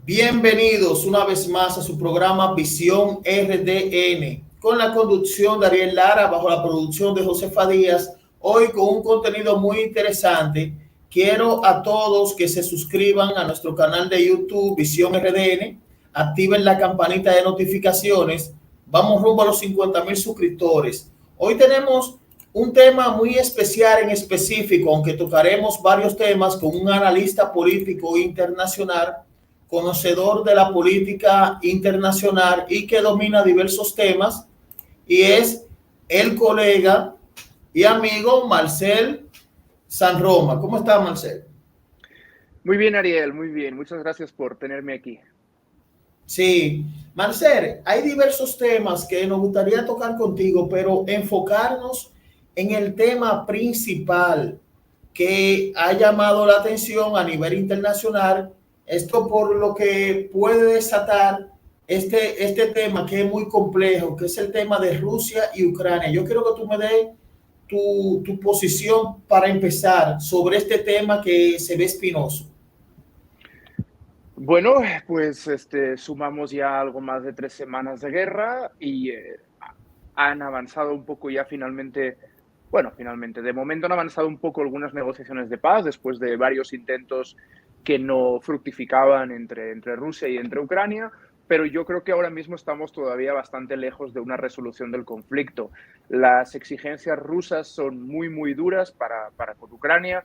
Bienvenidos una vez más a su programa Visión RDN, con la conducción de Ariel Lara, bajo la producción de Josefa Díaz. Hoy con un contenido muy interesante. Quiero a todos que se suscriban a nuestro canal de YouTube Visión RDN, activen la campanita de notificaciones. Vamos rumbo a los 50,000 suscriptores. Hoy tenemos un tema muy especial en específico, aunque tocaremos varios temas con un analista político internacional, conocedor de la política internacional y que domina diversos temas, y es el colega y amigo Marcel San Roma. ¿Cómo está, Marcel? Muy bien, Ariel, muy bien. Muchas gracias por tenerme aquí. Sí, Marcel, hay diversos temas que nos gustaría tocar contigo, pero enfocarnos en el tema principal que ha llamado la atención a nivel internacional. Esto por lo que puede desatar este tema que es muy complejo, que es el tema de Rusia y Ucrania. Yo quiero que tú me des tu posición para empezar sobre este tema que se ve espinoso. Bueno, pues sumamos ya algo más de 3 semanas de guerra y han avanzado un poco ya finalmente, de momento han avanzado un poco algunas negociaciones de paz después de varios intentos que no fructificaban entre Rusia y entre Ucrania, pero yo creo que ahora mismo estamos todavía bastante lejos de una resolución del conflicto. Las exigencias rusas son muy, muy duras para con Ucrania.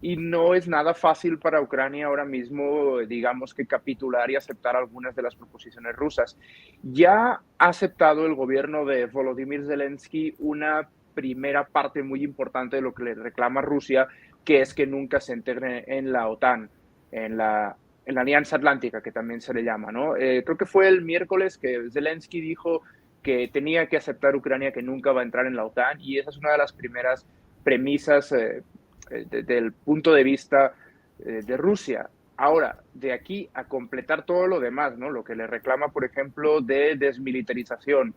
Y no es nada fácil para Ucrania ahora mismo, digamos, que capitular y aceptar algunas de las proposiciones rusas. Ya ha aceptado el gobierno de Volodymyr Zelensky una primera parte muy importante de lo que le reclama Rusia, que es que nunca se integre en la OTAN, en la Alianza Atlántica, que también se le llama, ¿no? Creo que fue el miércoles que Zelensky dijo que tenía que aceptar Ucrania que nunca va a entrar en la OTAN, y esa es una de las primeras premisas desde el punto de vista de Rusia. Ahora, de aquí a completar todo lo demás, ¿no? Lo que le reclama, por ejemplo, de desmilitarización,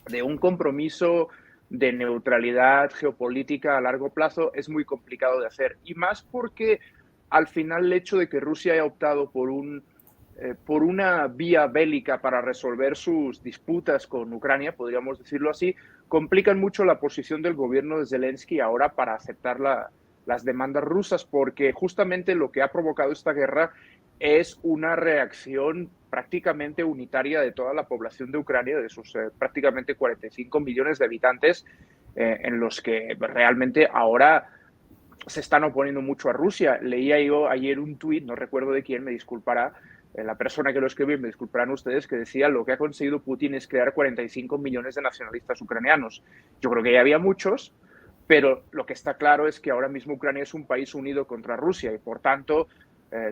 de un compromiso de neutralidad geopolítica a largo plazo, es muy complicado de hacer. Y más porque al final el hecho de que Rusia haya optado por una vía bélica para resolver sus disputas con Ucrania, podríamos decirlo así, complican mucho la posición del gobierno de Zelensky ahora para aceptar las demandas rusas, porque justamente lo que ha provocado esta guerra es una reacción prácticamente unitaria de toda la población de Ucrania, de sus prácticamente 45 millones de habitantes, en los que realmente ahora se están oponiendo mucho a Rusia. Leía yo ayer un tuit, no recuerdo de quién, me disculpará, la persona que lo escribió, me disculparán ustedes, que decía: lo que ha conseguido Putin es crear 45 millones de nacionalistas ucranianos. Yo creo que ya había muchos, pero lo que está claro es que ahora mismo Ucrania es un país unido contra Rusia y, por tanto,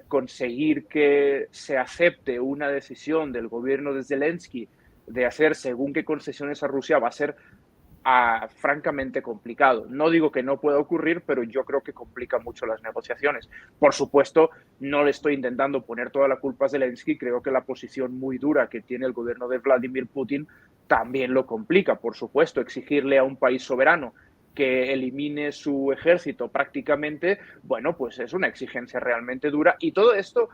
conseguir que se acepte una decisión del gobierno de Zelensky de hacer según qué concesiones a Rusia va a ser francamente complicado. No digo que no pueda ocurrir, pero yo creo que complica mucho las negociaciones. Por supuesto, no le estoy intentando poner toda la culpa a Zelensky. Creo que la posición muy dura que tiene el gobierno de Vladimir Putin también lo complica. Por supuesto, exigirle a un país soberano que elimine su ejército prácticamente, bueno, pues es una exigencia realmente dura. Y todo esto,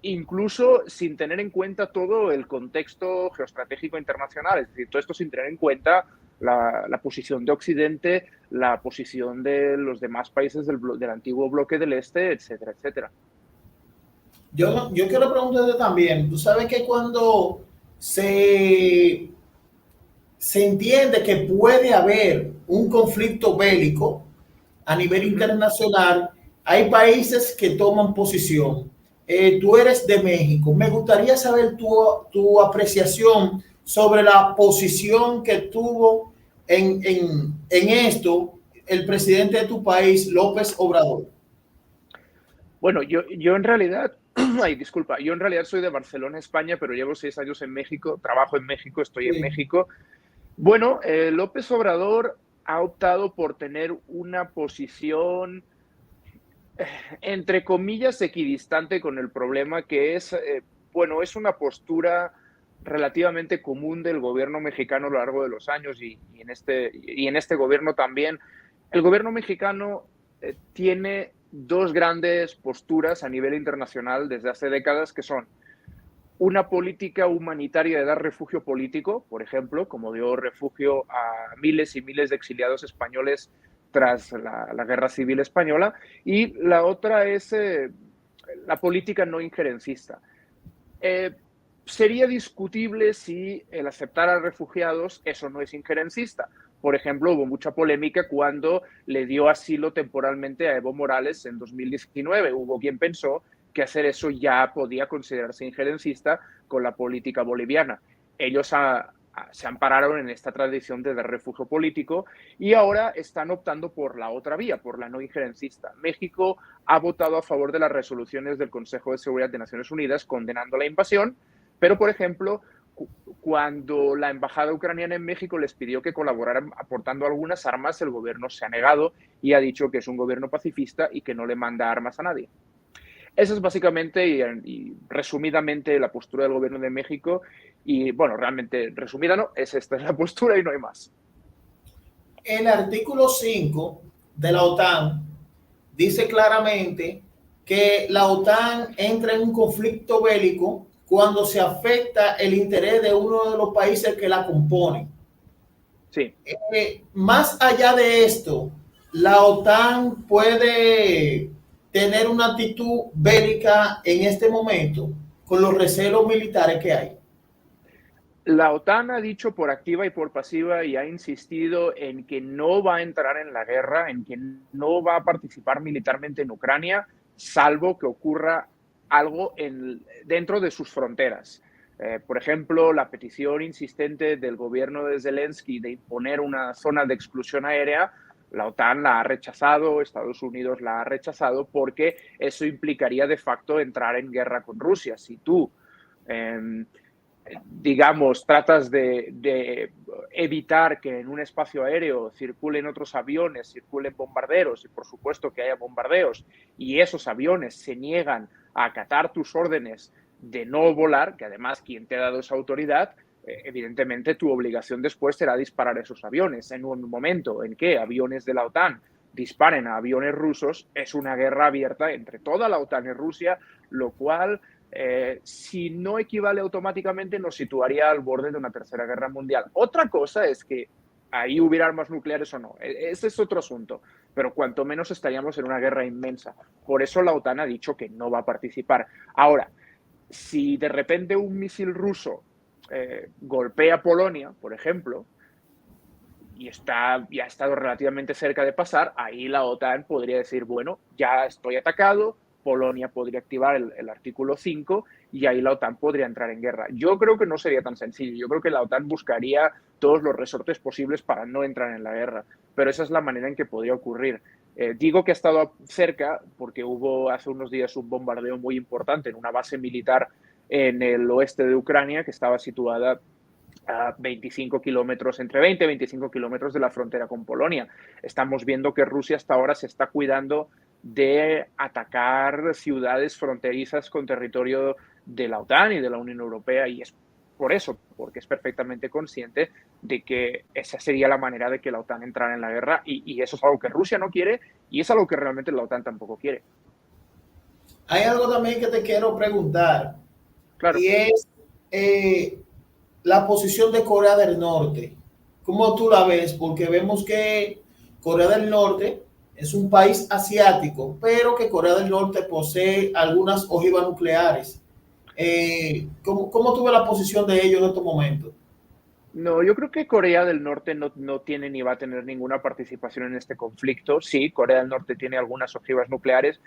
incluso sin tener en cuenta todo el contexto geoestratégico internacional, es decir, todo esto sin tener en cuenta la posición de Occidente, la posición de los demás países del antiguo bloque del Este, etcétera, etcétera. Yo quiero preguntarte también, tú sabes que cuando se, se entiende que puede haber un conflicto bélico a nivel internacional, hay países que toman posición. Tú eres de México. Me gustaría saber tu apreciación sobre la posición que tuvo en esto el presidente de tu país, López Obrador. Bueno, yo en realidad, ay, disculpa, yo en realidad soy de Barcelona, España, pero llevo 6 años en México, trabajo en México, estoy en Sí. México. Bueno, López Obrador ha optado por tener una posición, entre comillas, equidistante con el problema, que es, bueno, es una postura relativamente común del gobierno mexicano a lo largo de los años y en este gobierno también. El gobierno mexicano tiene dos grandes posturas a nivel internacional desde hace décadas, que son una política humanitaria de dar refugio político, por ejemplo, como dio refugio a miles y miles de exiliados españoles tras la Guerra Civil Española, y la otra es la política no injerencista. Sería discutible si el aceptar a refugiados eso no es injerencista. Por ejemplo, hubo mucha polémica cuando le dio asilo temporalmente a Evo Morales en 2019. Hubo quien pensó que hacer eso ya podía considerarse injerencista con la política boliviana. Ellos se ampararon en esta tradición de dar refugio político y ahora están optando por la otra vía, por la no injerencista. México ha votado a favor de las resoluciones del Consejo de Seguridad de Naciones Unidas condenando la invasión, pero, por ejemplo, cuando la embajada ucraniana en México les pidió que colaboraran aportando algunas armas, el gobierno se ha negado y ha dicho que es un gobierno pacifista y que no le manda armas a nadie. Esa es básicamente y resumidamente la postura del gobierno de México y, bueno, realmente resumida no, esta es la postura y no hay más. El artículo 5 de la OTAN dice claramente que la OTAN entra en un conflicto bélico cuando se afecta el interés de uno de los países que la componen. Sí. Más allá de esto, la OTAN puede tener una actitud bélica en este momento con los recelos militares que hay. La OTAN ha dicho por activa y por pasiva y ha insistido en que no va a entrar en la guerra, en que no va a participar militarmente en Ucrania, salvo que ocurra algo dentro de sus fronteras. Por ejemplo, la petición insistente del gobierno de Zelensky de imponer una zona de exclusión aérea, la OTAN la ha rechazado, Estados Unidos la ha rechazado, porque eso implicaría de facto entrar en guerra con Rusia. Si tú digamos, tratas de evitar que en un espacio aéreo circulen otros aviones, circulen bombarderos y por supuesto que haya bombardeos y esos aviones se niegan a acatar tus órdenes de no volar, que además quien te ha dado esa autoridad, evidentemente tu obligación después será disparar esos aviones. En un momento en que aviones de la OTAN disparen a aviones rusos, es una guerra abierta entre toda la OTAN y Rusia, lo cual si no equivale automáticamente, nos situaría al borde de una tercera guerra mundial. Otra cosa es que ahí hubiera armas nucleares o no. Ese es otro asunto. Pero cuanto menos estaríamos en una guerra inmensa. Por eso la OTAN ha dicho que no va a participar. Ahora, si de repente un misil ruso golpea Polonia, por ejemplo, y ha estado relativamente cerca de pasar, ahí la OTAN podría decir, bueno, ya estoy atacado, Polonia podría activar el artículo 5 y ahí la OTAN podría entrar en guerra. Yo creo que no sería tan sencillo. Yo creo que la OTAN buscaría todos los resortes posibles para no entrar en la guerra, pero esa es la manera en que podría ocurrir. Digo que ha estado cerca porque hubo hace unos días un bombardeo muy importante en una base militar en el oeste de Ucrania que estaba situada a 25 kilómetros, entre 20 y 25 kilómetros de la frontera con Polonia. Estamos viendo que Rusia hasta ahora se está cuidando de atacar ciudades fronterizas con territorio de la OTAN y de la Unión Europea, y es por eso, porque es perfectamente consciente de que esa sería la manera de que la OTAN entrara en la guerra, y eso es algo que Rusia no quiere y es algo que realmente la OTAN tampoco quiere. Hay algo también que te quiero preguntar, Claro. y es la posición de Corea del Norte. ¿Cómo tú la ves? Porque vemos que Corea del Norte es un país asiático, pero que Corea del Norte posee algunas ojivas nucleares. ¿Cómo tú ves la posición de ellos en estos momentos? No, yo creo que Corea del Norte no tiene ni va a tener ninguna participación en este conflicto. Sí, Corea del Norte tiene algunas ojivas nucleares.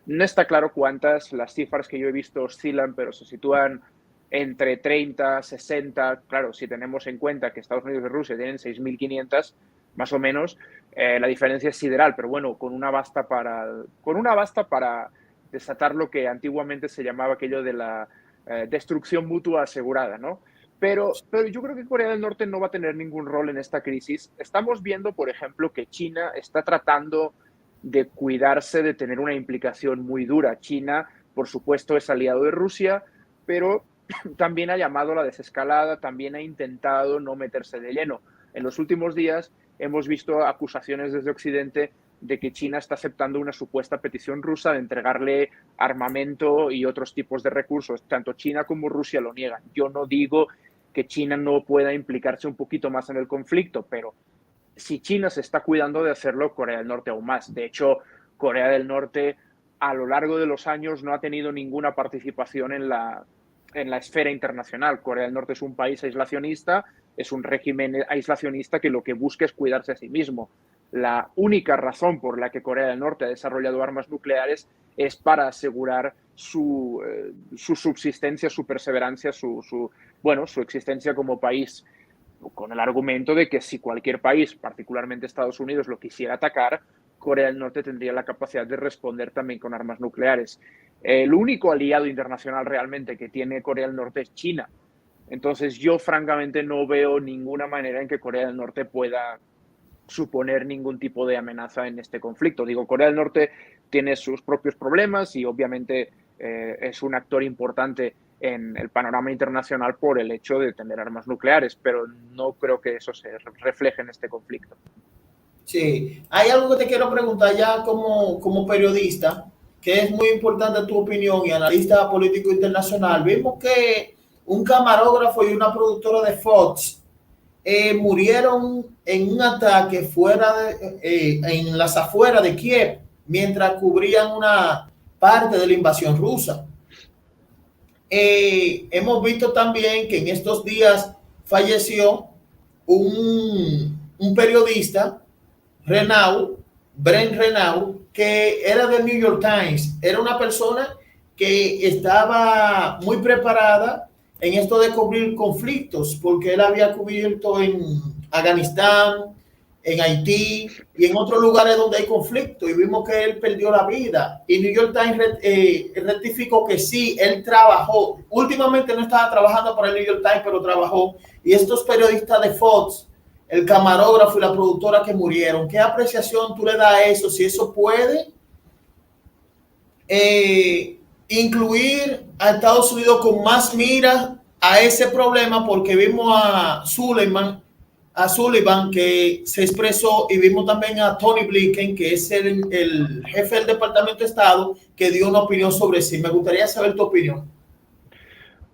No está claro cuántas. Las cifras que yo he visto oscilan, pero se sitúan entre 30, 60. Claro, si tenemos en cuenta que Estados Unidos y Rusia tienen 6.500, más o menos, la diferencia es sideral. Pero bueno, con una basta para desatar lo que antiguamente se llamaba aquello de la destrucción mutua asegurada, ¿no? Pero yo creo que Corea del Norte no va a tener ningún rol en esta crisis. Estamos viendo, por ejemplo, que China está tratando de cuidarse de tener una implicación muy dura. China, por supuesto, es aliado de Rusia, pero también ha llamado a la desescalada, también ha intentado no meterse de lleno. En los últimos días hemos visto acusaciones desde Occidente de que China está aceptando una supuesta petición rusa de entregarle armamento y otros tipos de recursos. Tanto China como Rusia lo niegan. Yo no digo que China no pueda implicarse un poquito más en el conflicto, pero si China se está cuidando de hacerlo, Corea del Norte aún más. De hecho, Corea del Norte a lo largo de los años no ha tenido ninguna participación en la esfera internacional. Corea del Norte es un país aislacionista, es un régimen aislacionista que lo que busca es cuidarse a sí mismo. La única razón por la que Corea del Norte ha desarrollado armas nucleares es para asegurar su subsistencia, su perseverancia, su existencia como país, con el argumento de que si cualquier país, particularmente Estados Unidos, lo quisiera atacar, Corea del Norte tendría la capacidad de responder también con armas nucleares. El único aliado internacional realmente que tiene Corea del Norte es China. Entonces yo francamente no veo ninguna manera en que Corea del Norte pueda suponer ningún tipo de amenaza en este conflicto. Digo, Corea del Norte tiene sus propios problemas y obviamente es un actor importante en el panorama internacional por el hecho de tener armas nucleares, pero no creo que eso se refleje en este conflicto. Sí, hay algo que te quiero preguntar ya como periodista, que es muy importante tu opinión y analista político internacional. Vimos que un camarógrafo y una productora de Fox murieron en un ataque en las afueras de Kiev, mientras cubrían una parte de la invasión rusa. Hemos visto también que en estos días falleció un periodista, Brent Renaud, que era del New York Times. Era una persona que estaba muy preparada en esto de cubrir conflictos, porque él había cubierto en Afganistán, en Haití y en otros lugares donde hay conflicto, y vimos que él perdió la vida. Y New York Times rectificó que sí, él trabajó. Últimamente no estaba trabajando para el New York Times, pero trabajó. Y estos periodistas de Fox, el camarógrafo y la productora que murieron, ¿qué apreciación tú le das a eso? Si eso puede incluir a Estados Unidos con más mira a ese problema, porque vimos a Sullivan que se expresó, y vimos también a Tony Blinken, que es el jefe del Departamento de Estado, que dio una opinión sobre sí. Me gustaría saber tu opinión.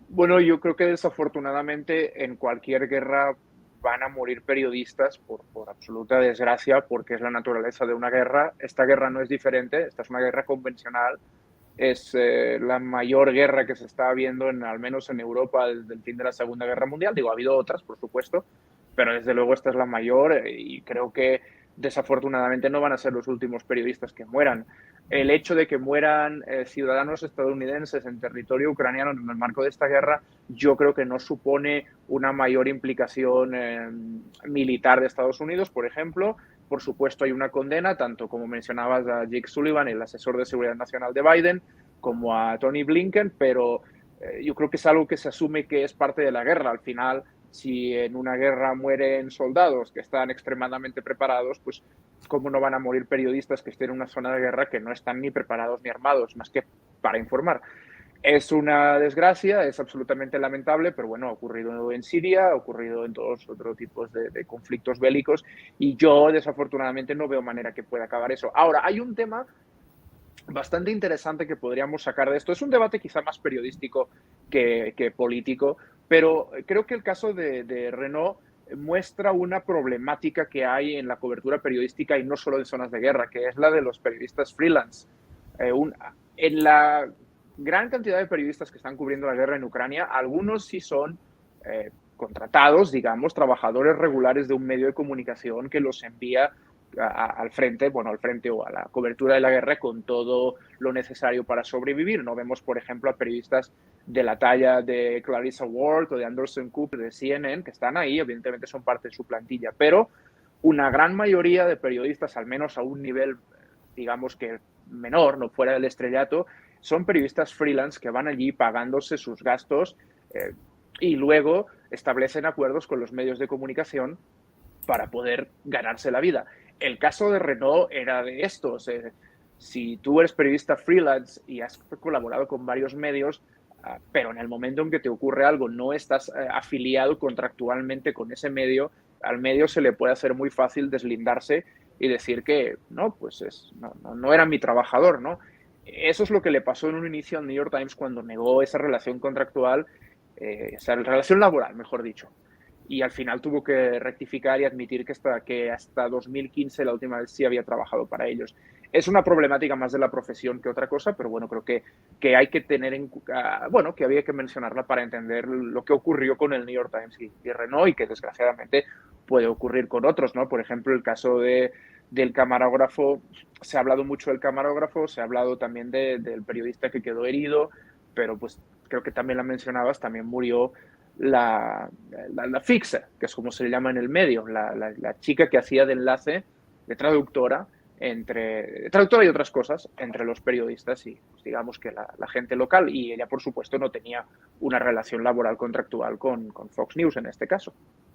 Bueno, yo creo que desafortunadamente en cualquier guerra van a morir periodistas por absoluta desgracia, porque es la naturaleza de una guerra. Esta guerra no es diferente, esta es una guerra convencional. Es la mayor guerra que se está viendo, al menos en Europa, desde el fin de la Segunda Guerra Mundial. Digo, ha habido otras, por supuesto, pero desde luego esta es la mayor y creo que desafortunadamente no van a ser los últimos periodistas que mueran. El hecho de que mueran ciudadanos estadounidenses en territorio ucraniano en el marco de esta guerra, yo creo que no supone una mayor implicación militar de Estados Unidos, por ejemplo. Por supuesto, hay una condena, tanto como mencionabas a Jake Sullivan, el asesor de seguridad nacional de Biden, como a Tony Blinken, pero yo creo que es algo que se asume que es parte de la guerra. Al final, si en una guerra mueren soldados que están extremadamente preparados, pues cómo no van a morir periodistas que estén en una zona de guerra que no están ni preparados ni armados, más que para informar. Es una desgracia, es absolutamente lamentable, pero bueno, ha ocurrido en Siria, ha ocurrido en todos otros tipos de conflictos bélicos y yo desafortunadamente no veo manera que pueda acabar eso. Ahora, hay un tema bastante interesante que podríamos sacar de esto. Es un debate quizá más periodístico que político, pero creo que el caso de Renaud muestra una problemática que hay en la cobertura periodística y no solo en zonas de guerra, que es la de los periodistas freelance. En la gran cantidad de periodistas que están cubriendo la guerra en Ucrania, algunos sí son contratados, digamos, trabajadores regulares de un medio de comunicación que los envía al frente o a la cobertura de la guerra con todo lo necesario para sobrevivir. No vemos, por ejemplo, a periodistas de la talla de Clarissa Ward o de Anderson Cooper de CNN que están ahí, evidentemente son parte de su plantilla, pero una gran mayoría de periodistas, al menos a un nivel, digamos que menor, no fuera del estrellato, son periodistas freelance que van allí pagándose sus gastos y luego establecen acuerdos con los medios de comunicación para poder ganarse la vida. El caso de Renaud era de esto. O sea, si tú eres periodista freelance y has colaborado con varios medios, pero en el momento en que te ocurre algo no estás afiliado contractualmente con ese medio, al medio se le puede hacer muy fácil deslindarse y decir que no, pues no era mi trabajador, ¿no? Eso es lo que le pasó en un inicio al New York Times cuando negó esa relación contractual, esa relación laboral, mejor dicho. Y al final tuvo que rectificar y admitir que hasta 2015 la última vez sí había trabajado para ellos. Es una problemática más de la profesión que otra cosa, pero bueno, creo que hay que tener bueno, que había que mencionarla para entender lo que ocurrió con el New York Times y Renault, y que desgraciadamente puede ocurrir con otros, ¿no? Por ejemplo, el caso del camarógrafo, se ha hablado mucho del camarógrafo, se ha hablado también del periodista que quedó herido, pero pues creo que también la mencionabas, también murió la fixer, que es como se le llama en el medio, la chica que hacía de enlace, de traductora, entre traductora y otras cosas, entre los periodistas y pues, digamos que la gente local, y ella por supuesto no tenía una relación laboral contractual con Fox News en este caso,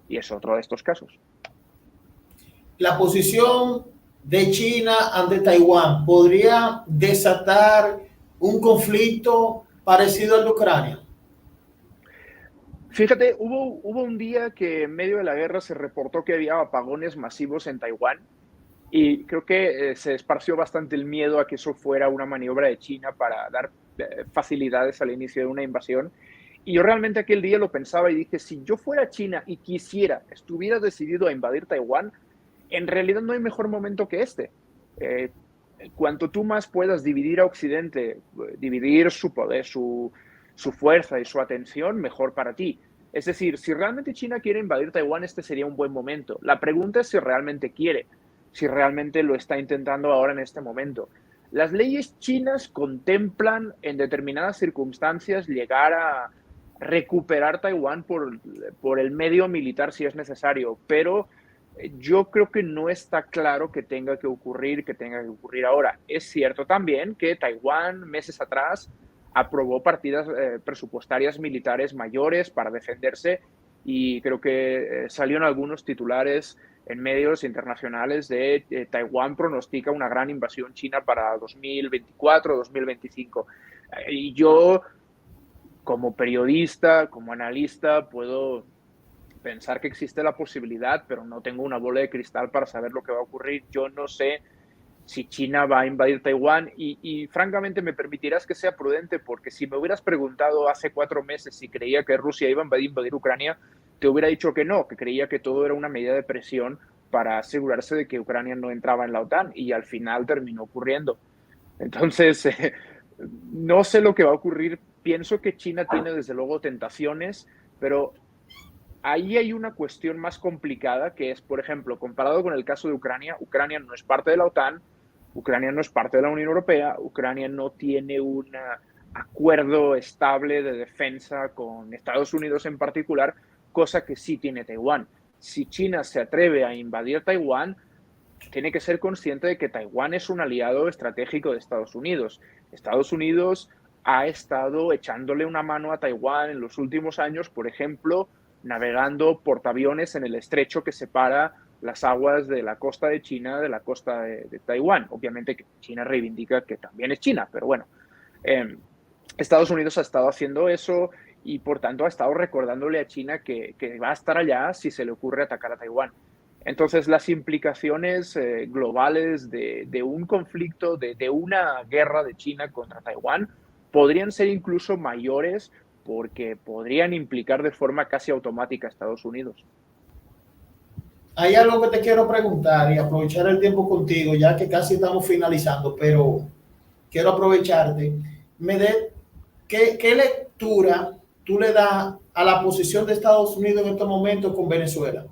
y es otro de estos casos. La posición de China ante Taiwán podría desatar un conflicto parecido al de Ucrania. Fíjate, hubo un día que en medio de la guerra se reportó que había apagones masivos en Taiwán y creo que se esparció bastante el miedo a que eso fuera una maniobra de China para dar facilidades al inicio de una invasión. Y yo realmente aquel día lo pensaba y dije, si yo fuera China y estuviera decidido a invadir Taiwán, en realidad no hay mejor momento que este. Eh, cuanto tú más puedas dividir a Occidente, dividir su poder, su fuerza y su atención, mejor para ti. Es decir, si realmente China quiere invadir Taiwán, este sería un buen momento. La pregunta es si realmente quiere, si realmente lo está intentando ahora en este momento. Las leyes chinas contemplan en determinadas circunstancias llegar a recuperar Taiwán por el medio militar si es necesario, pero yo creo que no está claro que tenga que ocurrir ahora. Es cierto también que Taiwán meses atrás aprobó partidas presupuestarias militares mayores para defenderse y creo que salieron algunos titulares en medios internacionales de Taiwán pronostica una gran invasión china para 2024 o 2025. Y yo, como periodista, como analista, puedo pensar que existe la posibilidad, pero no tengo una bola de cristal para saber lo que va a ocurrir. Yo no sé si China va a invadir Taiwán y francamente me permitirás que sea prudente porque si me hubieras preguntado hace 4 meses si creía que Rusia iba a invadir Ucrania, te hubiera dicho que no, que creía que todo era una medida de presión para asegurarse de que Ucrania no entraba en la OTAN y al final terminó ocurriendo. Entonces, no sé lo que va a ocurrir. Pienso que China tiene desde luego tentaciones, pero ahí hay una cuestión más complicada que es, por ejemplo, comparado con el caso de Ucrania, Ucrania no es parte de la OTAN, Ucrania no es parte de la Unión Europea, Ucrania no tiene un acuerdo estable de defensa con Estados Unidos en particular, cosa que sí tiene Taiwán. Si China se atreve a invadir Taiwán, tiene que ser consciente de que Taiwán es un aliado estratégico de Estados Unidos. Estados Unidos ha estado echándole una mano a Taiwán en los últimos años, por ejemplo, navegando portaaviones en el estrecho que separa las aguas de la costa de China de la costa de Taiwán. Obviamente que China reivindica que también es China, pero bueno, Estados Unidos ha estado haciendo eso y por tanto ha estado recordándole a China que va a estar allá si se le ocurre atacar a Taiwán. Entonces, las implicaciones globales de un conflicto, de una guerra de China contra Taiwán, podrían ser incluso mayores porque podrían implicar de forma casi automática a Estados Unidos. Hay algo que te quiero preguntar y aprovechar el tiempo contigo, ya que casi estamos finalizando, pero quiero aprovecharte. ¿Qué lectura tú le das a la posición de Estados Unidos en estos momentos con Venezuela?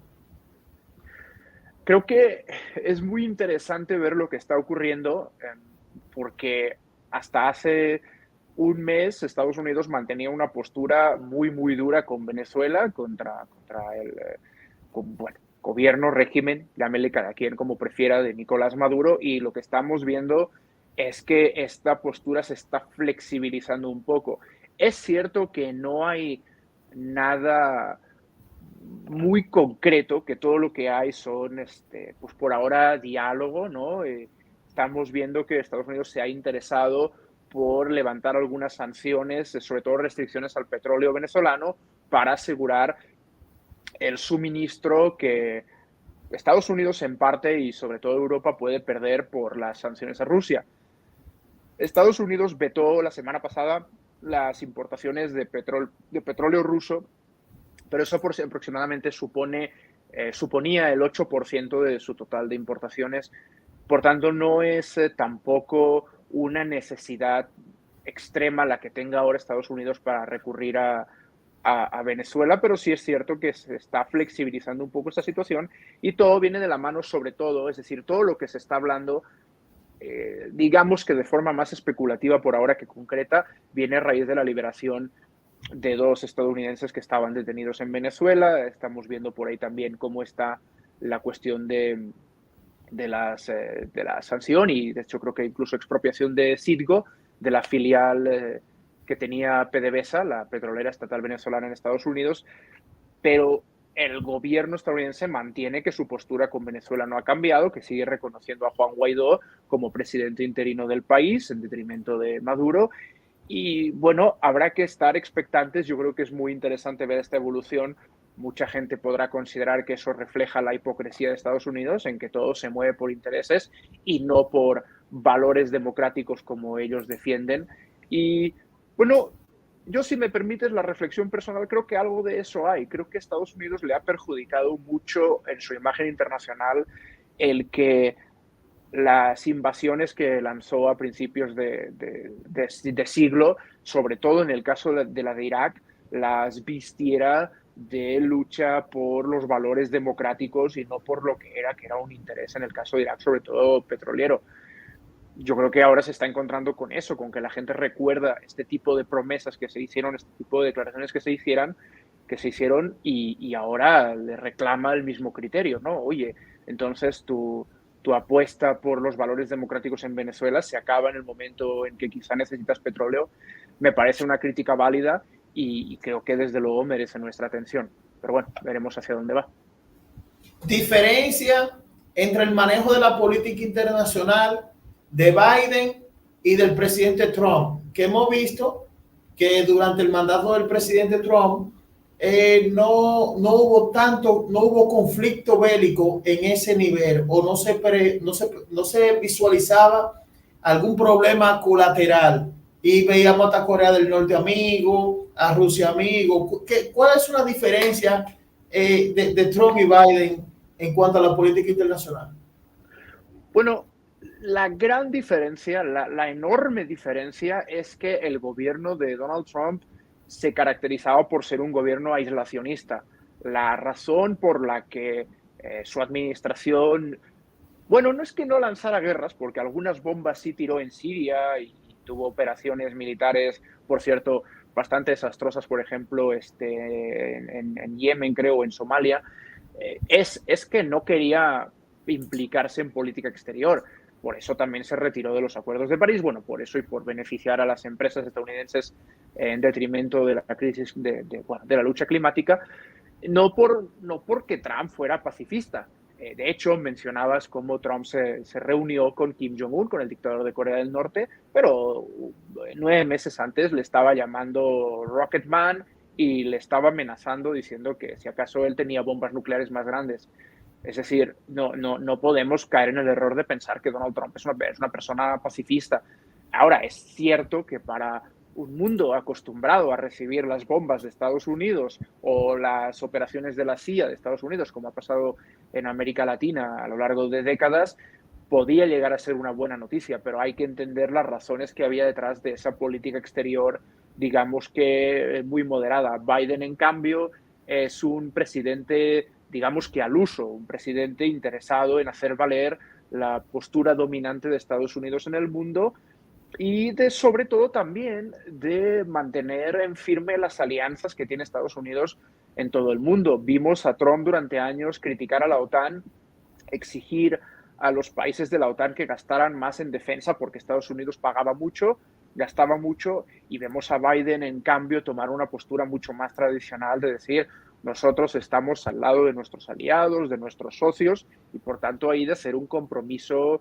Creo que es muy interesante ver lo que está ocurriendo porque hasta hace un mes Estados Unidos mantenía una postura muy, muy dura con Venezuela contra el bueno, gobierno, régimen, llámele cada quien como prefiera, de Nicolás Maduro, y lo que estamos viendo es que esta postura se está flexibilizando un poco. Es cierto que no hay nada muy concreto, que todo lo que hay son, pues por ahora, diálogo, ¿no? Estamos viendo que Estados Unidos se ha interesado por levantar algunas sanciones, sobre todo restricciones al petróleo venezolano, para asegurar el suministro que Estados Unidos en parte y sobre todo Europa puede perder por las sanciones a Rusia. Estados Unidos vetó la semana pasada las importaciones de petróleo ruso, pero eso aproximadamente suponía el 8% de su total de importaciones. Por tanto, no es tampoco una necesidad extrema la que tenga ahora Estados Unidos para recurrir a Venezuela, pero sí es cierto que se está flexibilizando un poco esta situación y todo viene de la mano sobre todo, es decir, todo lo que se está hablando, digamos que de forma más especulativa por ahora que concreta, viene a raíz de la liberación de 2 estadounidenses que estaban detenidos en Venezuela. Estamos viendo por ahí también cómo está la cuestión de la sanción y de hecho creo que incluso expropiación de Citgo, de la filial que tenía PDVSA, la petrolera estatal venezolana en Estados Unidos, pero el gobierno estadounidense mantiene que su postura con Venezuela no ha cambiado, que sigue reconociendo a Juan Guaidó como presidente interino del país en detrimento de Maduro. Y bueno, habrá que estar expectantes. Yo creo que es muy interesante ver esta evolución. Mucha gente podrá considerar que eso refleja la hipocresía de Estados Unidos, en que todo se mueve por intereses y no por valores democráticos como ellos defienden. Y bueno, yo, si me permites la reflexión personal, creo que algo de eso hay. Creo que a Estados Unidos le ha perjudicado mucho en su imagen internacional el que las invasiones que lanzó a principios de siglo, sobre todo en el caso de la de Irak, las vistiera de lucha por los valores democráticos y no por lo que era un interés en el caso de Irak, sobre todo petrolero. Yo creo que ahora se está encontrando con eso, con que la gente recuerda este tipo de promesas que se hicieron, este tipo de declaraciones que se hicieron y ahora le reclama el mismo criterio, ¿no? Oye, entonces tu apuesta por los valores democráticos en Venezuela se acaba en el momento en que quizá necesitas petróleo. Me parece una crítica válida y creo que desde luego merece nuestra atención. Pero bueno, veremos hacia dónde va. Diferencia entre el manejo de la política internacional de Biden y del presidente Trump, que hemos visto que durante el mandato del presidente Trump no hubo conflicto bélico en ese nivel o no se visualizaba algún problema colateral y veíamos a Corea del Norte amigo, a Rusia amigo. ¿Cuál es una diferencia de Trump y Biden en cuanto a la política internacional? Bueno, la gran diferencia, la enorme diferencia es que el gobierno de Donald Trump se caracterizaba por ser un gobierno aislacionista. La razón por la que su administración, bueno, no es que no lanzara guerras, porque algunas bombas sí tiró en Siria y tuvo operaciones militares, por cierto, bastante desastrosas, por ejemplo, en Yemen, creo, o en Somalia, es que no quería implicarse en política exterior. Por eso también se retiró de los acuerdos de París. Bueno, por eso y por beneficiar a las empresas estadounidenses en detrimento de la crisis de la lucha climática, no porque Trump fuera pacifista. De hecho, mencionabas cómo Trump se reunió con Kim Jong-un, con el dictador de Corea del Norte, pero 9 meses antes le estaba llamando Rocket Man y le estaba amenazando diciendo que si acaso él tenía bombas nucleares más grandes. Es decir, no podemos caer en el error de pensar que Donald Trump es una persona pacifista. Ahora, es cierto que para un mundo acostumbrado a recibir las bombas de Estados Unidos o las operaciones de la CIA de Estados Unidos, como ha pasado en América Latina a lo largo de décadas, podía llegar a ser una buena noticia, pero hay que entender las razones que había detrás de esa política exterior, digamos que muy moderada. Biden, en cambio, es un presidente, digamos que al uso, un presidente interesado en hacer valer la postura dominante de Estados Unidos en el mundo y sobre todo también de mantener en firme las alianzas que tiene Estados Unidos en todo el mundo. Vimos a Trump durante años criticar a la OTAN, exigir a los países de la OTAN que gastaran más en defensa porque Estados Unidos pagaba mucho, gastaba mucho, y vemos a Biden, en cambio, tomar una postura mucho más tradicional de decir: nosotros estamos al lado de nuestros aliados, de nuestros socios, y por tanto ahí de hacer un compromiso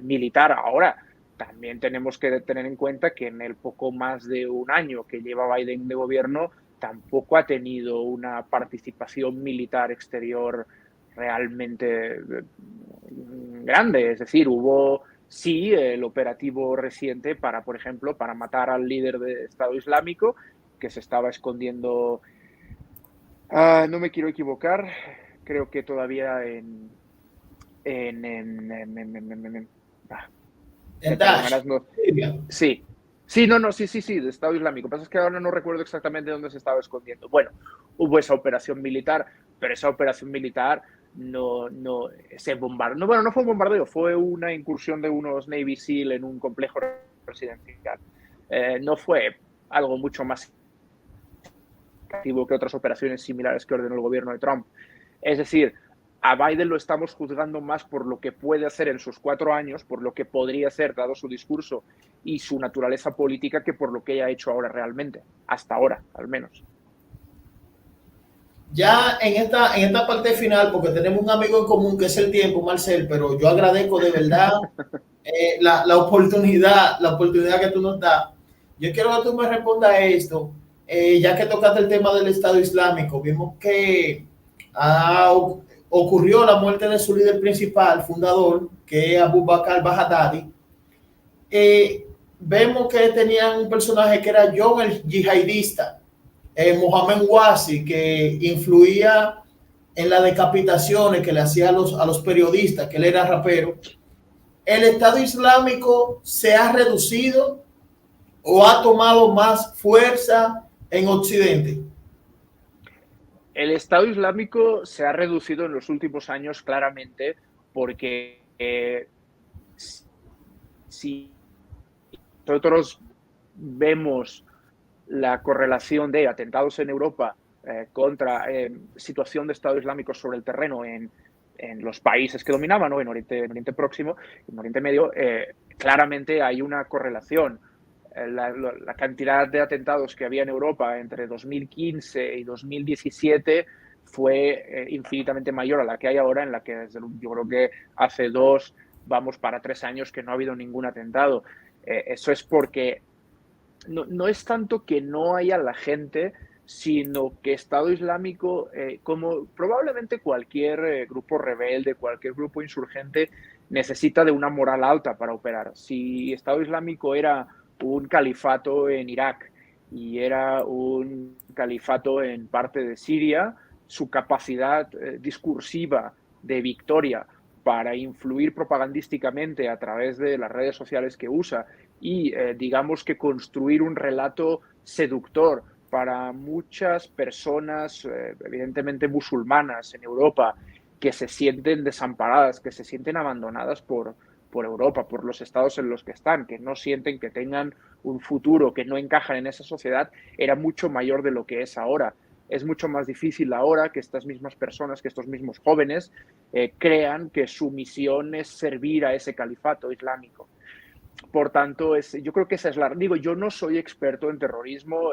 militar. Ahora, también tenemos que tener en cuenta que en el poco más de un año que lleva Biden de gobierno, tampoco ha tenido una participación militar exterior realmente grande. Es decir, hubo sí el operativo reciente para, por ejemplo, para matar al líder del Estado Islámico que se estaba escondiendo, no me quiero equivocar, creo que todavía En de todas Daesh, maneras, no. Siria. Sí. Sí, no, sí, de Estado Islámico. Lo que pasa es que ahora no recuerdo exactamente dónde se estaba escondiendo. Bueno, hubo esa operación militar, pero esa operación militar no se bombardeó. No, bueno, no fue un bombardeo, fue una incursión de unos Navy SEAL en un complejo residencial. No fue algo mucho más activo que otras operaciones similares que ordenó el gobierno de Trump. Es decir, a Biden lo estamos juzgando más por lo que puede hacer en sus 4 años, por lo que podría ser dado su discurso y su naturaleza política, que por lo que haya hecho ahora realmente, hasta ahora al menos. Ya en esta parte final, porque tenemos un amigo en común que es el tiempo, Marcel, pero yo agradezco de verdad la oportunidad que tú nos das. Yo quiero que tú me respondas a esto, ya que tocaste el tema del Estado Islámico. Vimos que ha, ocurrió la muerte de su líder principal, fundador, que es Abu Bakr al-Baghdadi. Vemos que tenían un personaje que era John el yihadista, Mohamed Wazi, que influía en las decapitaciones que le hacía a los periodistas, que él era rapero. ¿El Estado Islámico se ha reducido o ha tomado más fuerza en Occidente? El Estado Islámico se ha reducido en los últimos años claramente porque si nosotros vemos la correlación de atentados en Europa contra situación de Estado Islámico sobre el terreno en los países que dominaban, ¿no? En Oriente Próximo, en Oriente Medio, claramente hay una correlación. La cantidad de atentados que había en Europa entre 2015 y 2017 fue infinitamente mayor a la que hay ahora, en la que yo creo que hace 2, vamos para 3 años que no ha habido ningún atentado. Eso es porque no es tanto que no haya la gente, sino que Estado Islámico, como probablemente cualquier grupo rebelde, cualquier grupo insurgente, necesita de una moral alta para operar. Si Estado Islámico era un califato en Irak y era un califato en parte de Siria, su capacidad discursiva de victoria para influir propagandísticamente a través de las redes sociales que usa y digamos que construir un relato seductor para muchas personas, evidentemente musulmanas en Europa, que se sienten desamparadas, que se sienten abandonadas por Europa, por los estados en los que están, que no sienten que tengan un futuro, que no encajan en esa sociedad, era mucho mayor de lo que es ahora. Es mucho más difícil ahora que estas mismas personas, que estos mismos jóvenes, crean que su misión es servir a ese califato islámico. Por tanto, yo creo que esa es la... Digo, yo no soy experto en terrorismo,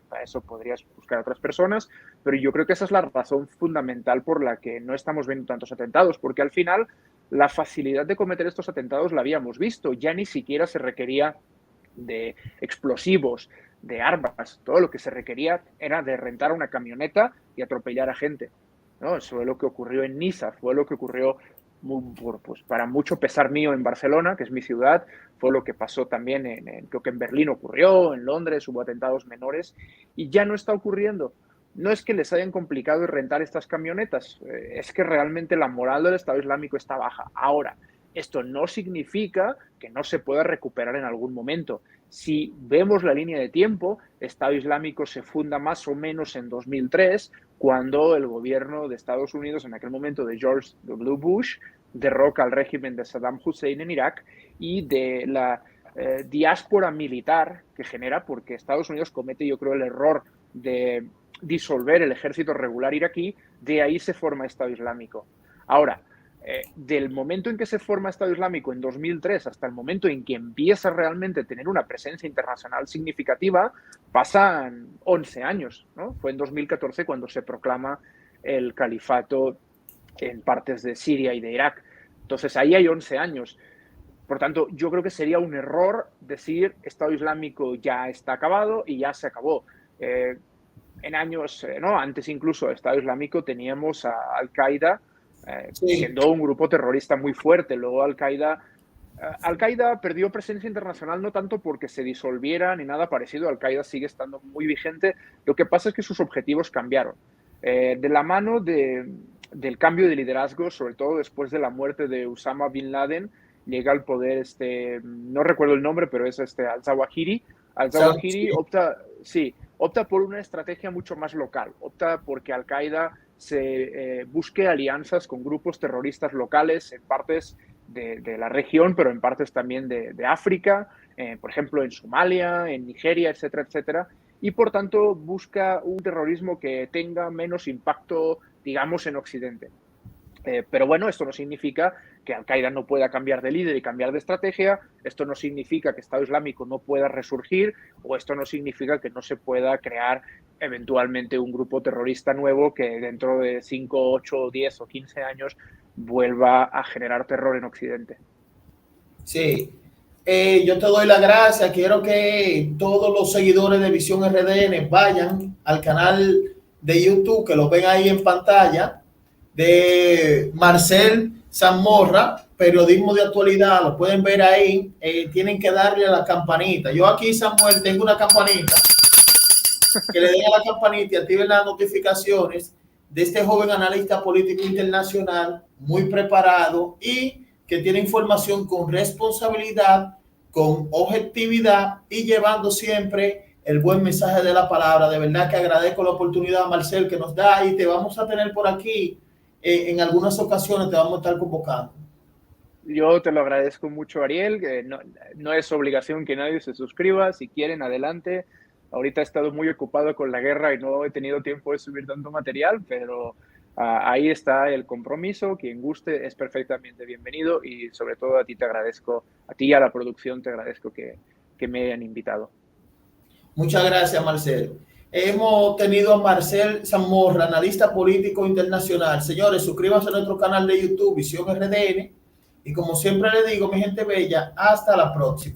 para eso podrías buscar a otras personas, pero yo creo que esa es la razón fundamental por la que no estamos viendo tantos atentados, porque al final la facilidad de cometer estos atentados la habíamos visto, ya ni siquiera se requería de explosivos, de armas, todo lo que se requería era de rentar una camioneta y atropellar a gente, ¿no? Eso es lo que ocurrió en Niza, fue lo que ocurrió pues, para mucho pesar mío en Barcelona, que es mi ciudad, fue lo que pasó también creo que en Berlín ocurrió, en Londres hubo atentados menores y ya no está ocurriendo. No es que les hayan complicado rentar estas camionetas, es que realmente la moral del Estado Islámico está baja. Ahora, esto no significa que no se pueda recuperar en algún momento. Si vemos la línea de tiempo, Estado Islámico se funda más o menos en 2003, cuando el gobierno de Estados Unidos, en aquel momento de George W. Bush, derroca al régimen de Saddam Hussein en Irak y de la diáspora militar que genera, porque Estados Unidos comete, yo creo, el error de disolver el ejército regular iraquí, de ahí se forma Estado Islámico. Ahora, del momento en que se forma Estado Islámico en 2003 hasta el momento en que empieza realmente a tener una presencia internacional significativa, pasan 11 años, ¿no? Fue en 2014 cuando se proclama el califato en partes de Siria y de Irak. Entonces, ahí hay 11 años. Por tanto, yo creo que sería un error decir Estado Islámico ya está acabado y ya se acabó. En años, no, antes incluso de Estado Islámico teníamos a Al-Qaeda, Sí. siendo un grupo terrorista muy fuerte. Luego Al-Qaeda perdió presencia internacional no tanto porque se disolviera ni nada parecido. Al-Qaeda sigue estando muy vigente. Lo que pasa es que sus objetivos cambiaron. De la mano del cambio de liderazgo, sobre todo después de la muerte de Osama Bin Laden, llega al poder, no recuerdo el nombre, pero es al-Zawahiri. Al-Zawahiri opta por una estrategia mucho más local. Opta porque Al-Qaeda busque alianzas con grupos terroristas locales en partes de la región, pero en partes también de África, por ejemplo, en Somalia, en Nigeria, etcétera, etcétera. Y por tanto busca un terrorismo que tenga menos impacto, digamos, en Occidente. Pero bueno, esto no significa que Al-Qaeda no pueda cambiar de líder y cambiar de estrategia, esto no significa que Estado Islámico no pueda resurgir, o esto no significa que no se pueda crear eventualmente un grupo terrorista nuevo que dentro de 5, 8, 10 o 15 años vuelva a generar terror en Occidente. Sí. Yo te doy la gracia. Quiero que todos los seguidores de Visión RDN vayan al canal de YouTube, que lo ven ahí en pantalla, de Marcel Zamorra, periodismo de actualidad. Lo pueden ver ahí. Tienen que darle a la campanita. Yo aquí, Samuel, tengo una campanita. Que le den a la campanita y activen las notificaciones de este joven analista político internacional, muy preparado y que tiene información con responsabilidad, con objetividad y llevando siempre el buen mensaje de la palabra. De verdad que agradezco la oportunidad, Marcel, que nos da, y te vamos a tener por aquí en algunas ocasiones, te vamos a estar convocando. Yo te lo agradezco mucho, Ariel, que no es obligación que nadie se suscriba. Si quieren, adelante. Ahorita he estado muy ocupado con la guerra y no he tenido tiempo de subir tanto material, pero ahí está el compromiso. Quien guste es perfectamente bienvenido, y sobre todo a ti te agradezco, a ti y a la producción te agradezco que me hayan invitado. Muchas gracias, Marcel. Hemos tenido a Marcel Zamorra, analista político internacional. Señores, suscríbanse a nuestro canal de YouTube, Visión RDN. Y como siempre les digo, mi gente bella, hasta la próxima.